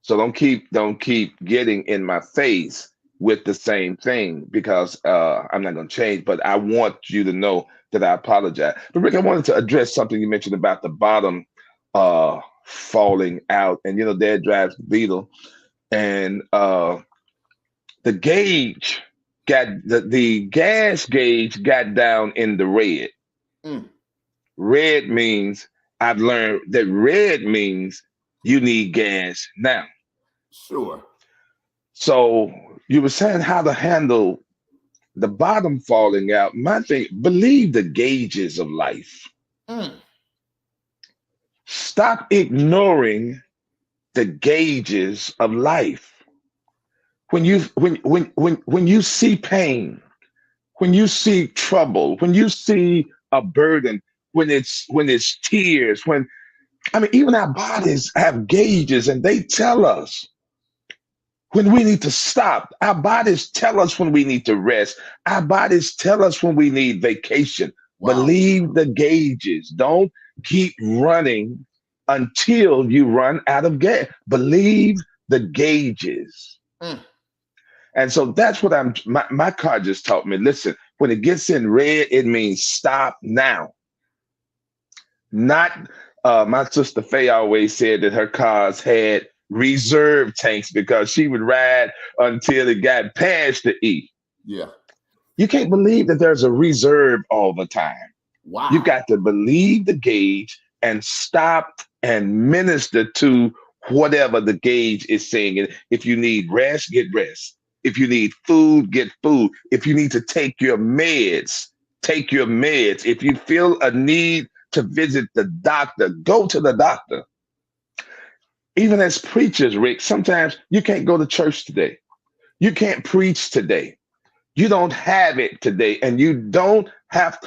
S2: So don't keep getting in my face with the same thing, because I'm not going to change. But I want you to know that I apologize. But Rick, I wanted to address something you mentioned about the bottom falling out, and Dad drives the Beetle, and the gauge the gas gauge got down in the red.
S1: Mm.
S2: Red means, I've learned that red means you need gas now.
S1: Sure.
S2: So you were saying how to handle the bottom falling out. My thing, believe the gauges of life.
S1: Mm.
S2: Stop ignoring the gauges of life. When you see pain, when you see trouble, when you see a burden, when it's tears, when I mean even our bodies have gauges and they tell us when we need to stop. Our bodies tell us when we need to rest. Our bodies tell us when we need vacation.
S1: Wow.
S2: Believe the gauges. Don't keep running until you run out of gas. Believe the gauges.
S1: Mm.
S2: And so that's what my car just taught me. Listen, when it gets in red, it means stop now. Not my sister Faye always said that her cars had reserve tanks because she would ride until it got past the E.
S1: Yeah.
S2: You can't believe that there's a reserve all the time. You
S1: Wow.
S2: got to believe the gauge and stop and minister to whatever the gauge is saying. And if you need rest, get rest. If you need food, get food. If you need to take your meds, take your meds. If you feel a need to visit the doctor, go to the doctor. Even as preachers, Rick, sometimes you can't go to church today. You can't preach today. You don't have it today, and you don't have.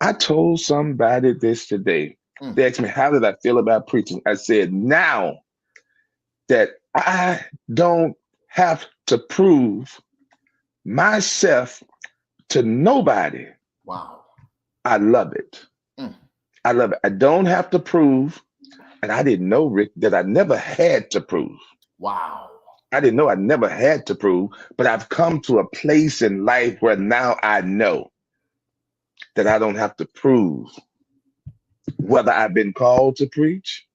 S2: I told somebody this today.
S1: Mm.
S2: They asked me, how did I feel about preaching? I said, now that I don't have to prove myself to nobody,
S1: Wow.
S2: I love it.
S1: Mm.
S2: I love it. I don't have to prove. And I didn't know, Rick, that I never had to prove.
S1: Wow.
S2: I didn't know I never had to prove, but I've come to a place in life where now I know that I don't have to prove whether I've been called to preach,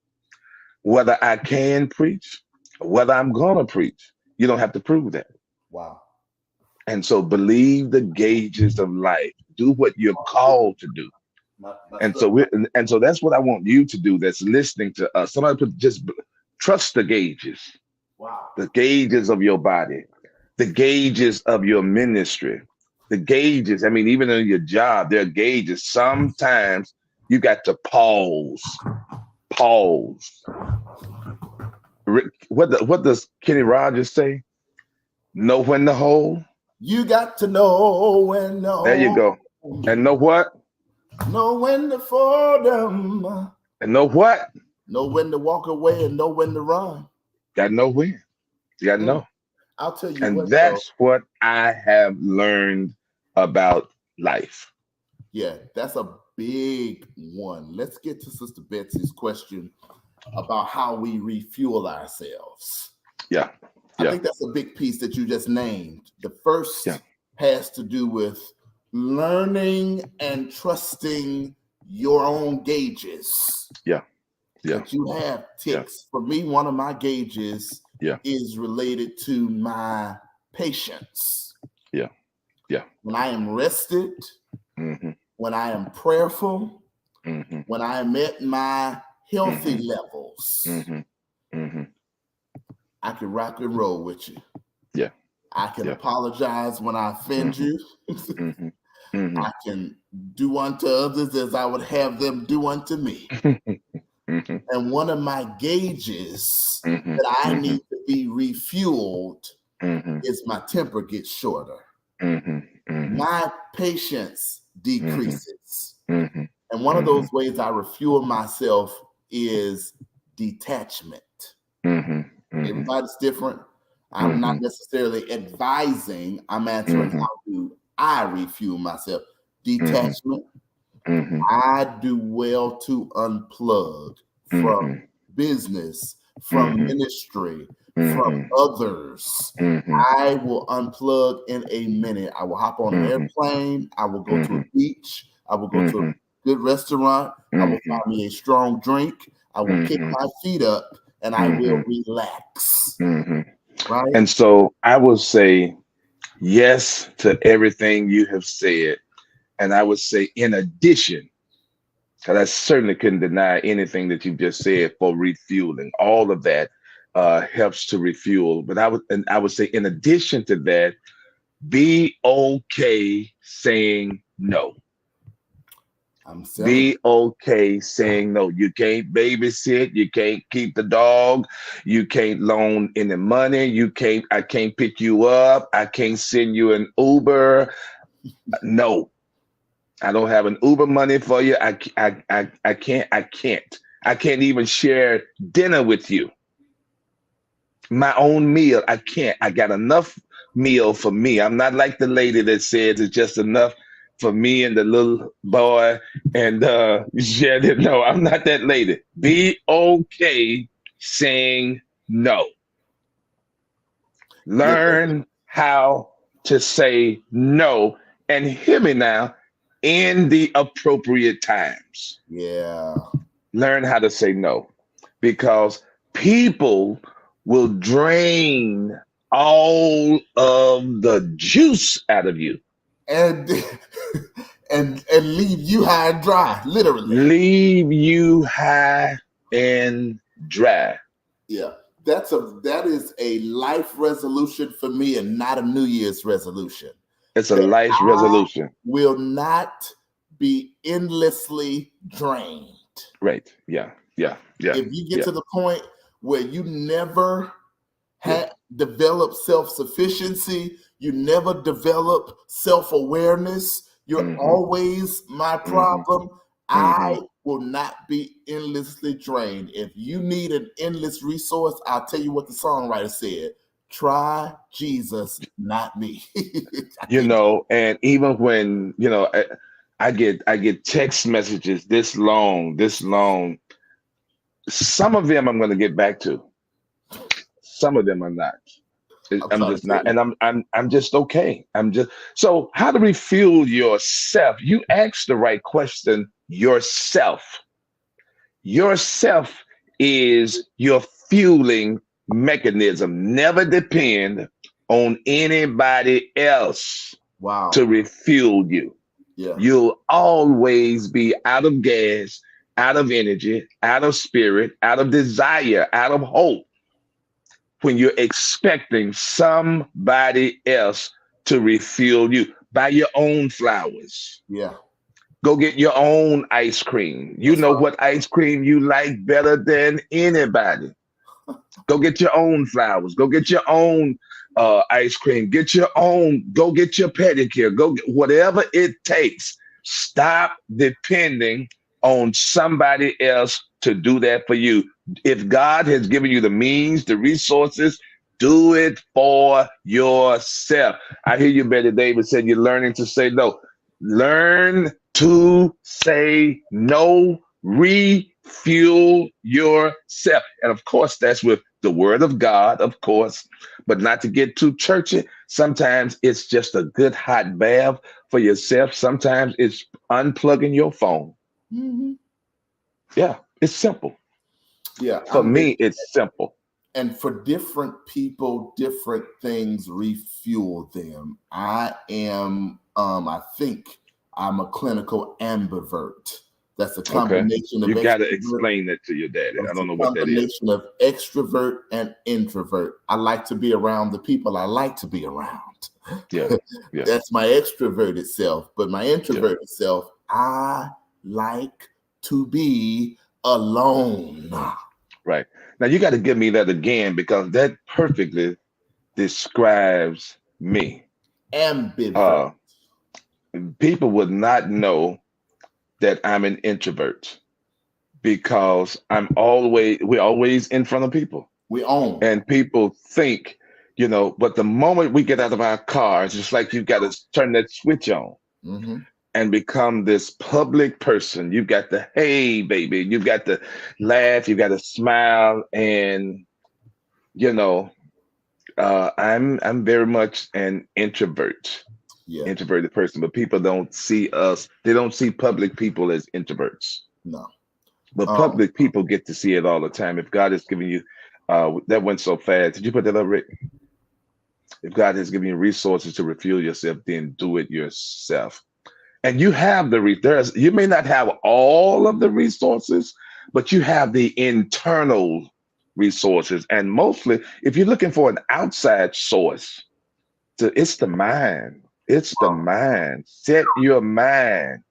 S2: whether I can preach, whether I'm going to preach. You don't have to prove that.
S1: Wow.
S2: And so believe the gauges of life. Do what you're called to do.
S1: My
S2: And so
S1: stuff.
S2: and so that's what I want you to do that's listening to us. Somebody put just trust the gauges.
S1: Wow.
S2: The gauges of your body, the gauges of your ministry, the gauges. I mean, even in your job, there are gauges. Sometimes you got to pause. Pause. What does Kenny Rogers say? Know when to hold.
S1: You got to know when to
S2: There you
S1: hold,
S2: go. And know what?
S1: know when to fold them,
S2: And know what?
S1: know when to walk away, and know when to run.
S2: Got to know when. You got to
S1: Mm.
S2: know.
S1: I'll tell you
S2: And
S1: what, though.
S2: that's what I have learned about life.
S1: Yeah, that's a big one. Let's get to Sister Betsy's question about how we refuel ourselves.
S2: Yeah.
S1: I
S2: Yeah.
S1: think that's a big piece that you just named. The
S2: Yeah.
S1: first has to do with learning and trusting your own gauges
S2: Yeah. Yeah.
S1: that you have
S2: Yeah.
S1: ticks. For me, one of my gauges
S2: Yeah.
S1: is related to my patience.
S2: Yeah. Yeah.
S1: When I am rested,
S2: Mm-hmm.
S1: when I am prayerful,
S2: Mm-hmm.
S1: when I am at my healthy
S2: Mm-hmm.
S1: levels,
S2: Mm-hmm. Mm-hmm.
S1: I can rock and roll with you.
S2: Yeah.
S1: I can
S2: Yeah.
S1: apologize when I offend you.
S2: Mm-hmm. Mm-hmm.
S1: I can do unto others as I would have them do unto me.
S2: Mm-hmm.
S1: And one of my gauges
S2: Mm-hmm.
S1: that I
S2: Mm-hmm.
S1: need to be refueled
S2: Mm-hmm.
S1: is my temper gets shorter.
S2: Mm-hmm. Mm-hmm.
S1: My patience decreases.
S2: Mm-hmm.
S1: And one of
S2: Mm-hmm.
S1: those ways I refuel myself is detachment.
S2: Mm-hmm. Mm-hmm.
S1: Everybody's different. I'm not necessarily advising, I'm answering
S2: Mm-hmm.
S1: how do I refuel myself.
S2: Mm-hmm.
S1: Detachment.
S2: Mm-hmm.
S1: I do well to unplug from
S2: Mm-hmm.
S1: business, from
S2: Mm-hmm.
S1: ministry, from
S2: Mm-hmm.
S1: others.
S2: Mm-hmm.
S1: I will unplug in a minute. I will hop on an
S2: Mm-hmm.
S1: airplane. I will go to a
S2: Mm-hmm.
S1: beach. I will go to a
S2: Mm-hmm.
S1: good restaurant. I will
S2: Mm-hmm.
S1: find me a strong drink. I will kick
S2: Mm-hmm.
S1: my feet up and I will relax.
S2: Mm-hmm.
S1: Right?
S2: And so I will say yes to everything you have said. And I would say, in addition, because I certainly couldn't deny anything that you just said for refueling, all of that. helps to refuel. But I would say, in addition to that, be okay saying no.
S1: I'm telling
S2: Be okay saying no. You can't babysit. You can't keep the dog. You can't loan any money. I can't pick you up. I can't send you an Uber. No, I don't have an Uber money for you. I can't even share dinner with you. My own meal. I can't. I got enough meal for me. I'm not like the lady that says it's just enough for me and the little boy and share it. No, I'm not that lady. Be okay saying no.
S1: you.
S2: Learn how to say no, and hear me now, in the appropriate times.
S1: Yeah.
S2: Learn how to say no, because people will drain all of the juice out of you,
S1: And and leave you high and dry, literally.
S2: leave you high and dry.
S1: Yeah. That is a life resolution for me and not a New Year's resolution.
S2: It's a
S1: That
S2: life
S1: I
S2: resolution.
S1: will not be endlessly drained.
S2: Right. Yeah. Yeah. Yeah.
S1: If you get
S2: Yeah.
S1: to the point where you never
S2: Yeah.
S1: develop self-sufficiency, you never develop self-awareness, you're
S2: Hmm.
S1: always my
S2: Hmm.
S1: problem,
S2: Hmm.
S1: I will not be endlessly drained. If you need an endless resource, I'll tell you what the songwriter said: try Jesus, not me. I can't.
S2: And even when, I get text messages this long. Some of them I'm going to get back to. Some of them I'm not.
S1: I'm
S2: I'm
S1: trying
S2: just
S1: to tell
S2: not,
S1: you.
S2: and I'm just okay. So how to refuel yourself? You asked the right question. Yourself. Yourself is your fueling mechanism. Never depend on anybody else to
S1: Wow.
S2: refuel you.
S1: Yeah.
S2: You'll always be out of gas, out of energy, out of spirit, out of desire, out of hope when you're expecting somebody else to refuel you. Buy your own flowers.
S1: Yeah.
S2: Go get your own ice cream. You
S1: That's
S2: know
S1: right.
S2: what ice cream you like better than anybody. Go get your own flowers. Go get your own ice cream. Go get your pedicure. Go get whatever it takes. Stop depending on somebody else to do that for you. If God has given you the means, the resources, do it for yourself. I hear you, Betty Davis said you're learning to say no. Learn to say no. Refuel yourself. And of course, that's with the word of God, of course, but not to get too churchy. Sometimes it's just a good hot bath for yourself. Sometimes it's unplugging your phone.
S1: Mhm.
S2: Yeah, it's simple.
S1: Yeah,
S2: For
S1: I'm with
S2: me, it's simple.
S1: and for different people, different things refuel them. I think I'm a clinical ambivert. That's a
S2: Okay.
S1: combination of
S2: You got to
S1: extrovert.
S2: explain that to your daddy. I
S1: It's a
S2: don't know what that is.
S1: combination of extrovert and introvert. I like to be around the people I like to be around.
S2: Yeah. Yeah.
S1: That's my extroverted self. But my
S2: Yeah.
S1: introverted self, I like to be alone.
S2: Right. Now you got to give me that again because that perfectly describes me.
S1: Ambivert.
S2: Uh, People would not know that I'm an introvert because we're always in front of people.
S1: We own.
S2: And people think, but the moment we get out of our cars, it's like you've got to turn that switch on
S1: Hmm.
S2: and become this public person. You've got to, hey, baby, you've got to laugh, you've got to smile. And, you know, I'm very much an
S1: Yeah.
S2: introverted person, but people don't see us, they don't see public people as introverts.
S1: No.
S2: But
S1: Um,
S2: public people get to see it all the time. If God has given you, that went so fast. Did you put that up, Rick? If God has given you resources to refuel yourself, then do it yourself. And you have you may not have all of the resources, but you have the internal. resources. And mostly, if you're looking for an outside source, it's the mind. It's the mind. Set your mind.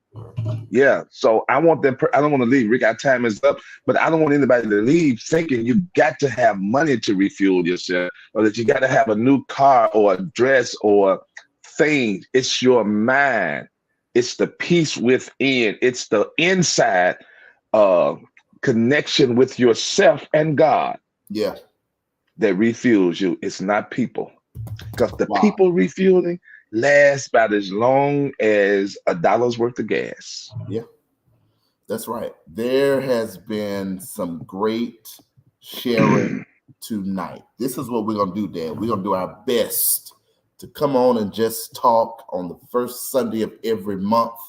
S2: Yeah. So I want them. I don't want to leave. Rick, our time is up, but I don't want anybody to leave thinking you got to have money to refuel yourself, or that you got to have a new car or a dress or thing. It's your mind. It's the peace within. It's the inside uh, connection with yourself and God
S1: Yeah.
S2: that refuels you. It's not people, because the
S1: Wow.
S2: people refueling lasts about as long as $1 worth of gas.
S1: Yeah. That's right. There has been some great sharing tonight. This is what we're going to do, Dan. We're going to do our best to come on and just talk on the first Sunday of every month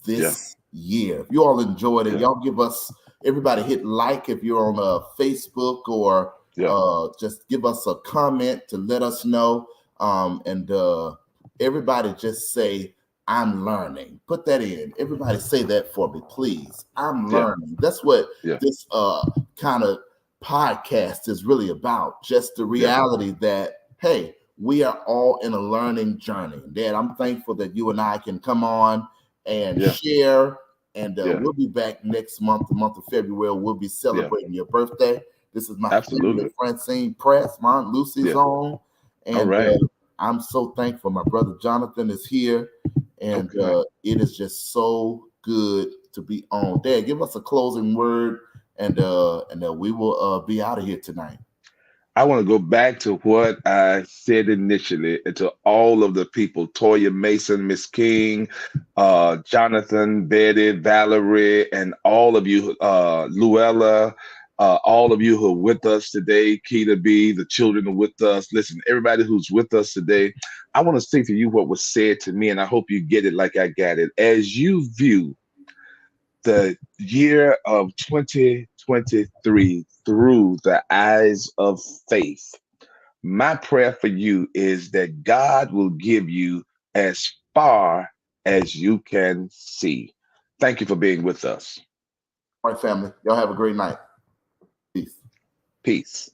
S2: Yeah.
S1: this year. If you all enjoyed it,
S2: Yeah.
S1: y'all give us, everybody hit like if you're on Facebook, or
S2: Yeah.
S1: just give us a comment to let us know. And everybody just say, I'm learning. Put that in. Everybody say that for me, please. I'm
S2: Yeah.
S1: learning. That's what
S2: Yeah.
S1: this kind of podcast is really about. Just the
S2: Yeah.
S1: reality that, hey, we are all in a learning journey. Dad, I'm thankful that you and I can come on and
S2: Yeah.
S1: share. And
S2: Yeah.
S1: we'll be back next month, the month of February. We'll be
S2: Yeah.
S1: celebrating your birthday. This is my family,
S2: Absolutely.
S1: Francine Press, Mount Lucy's
S2: Yeah.
S1: on.
S2: All
S1: And
S2: right.
S1: I'm so thankful. My brother Jonathan is here. And
S2: Okay.
S1: it is just so good to be on. Dad, give us a closing word, and we will be out of here tonight.
S2: I want to go back to what I said initially, and to all of the people: Toya Mason, Miss King, Jonathan, Betty, Valerie, and all of you, Luella, all of you who are with us today, Keita B, the children are with us. Listen, everybody who's with us today, I want to say to you what was said to me, and I hope you get it like I got it. As you view the year of 2023 through the eyes of faith, my prayer for you is that God will give you as far as you can see. Thank you for being with us.
S1: All right, family. Y'all have a great night. Peace.
S2: Peace.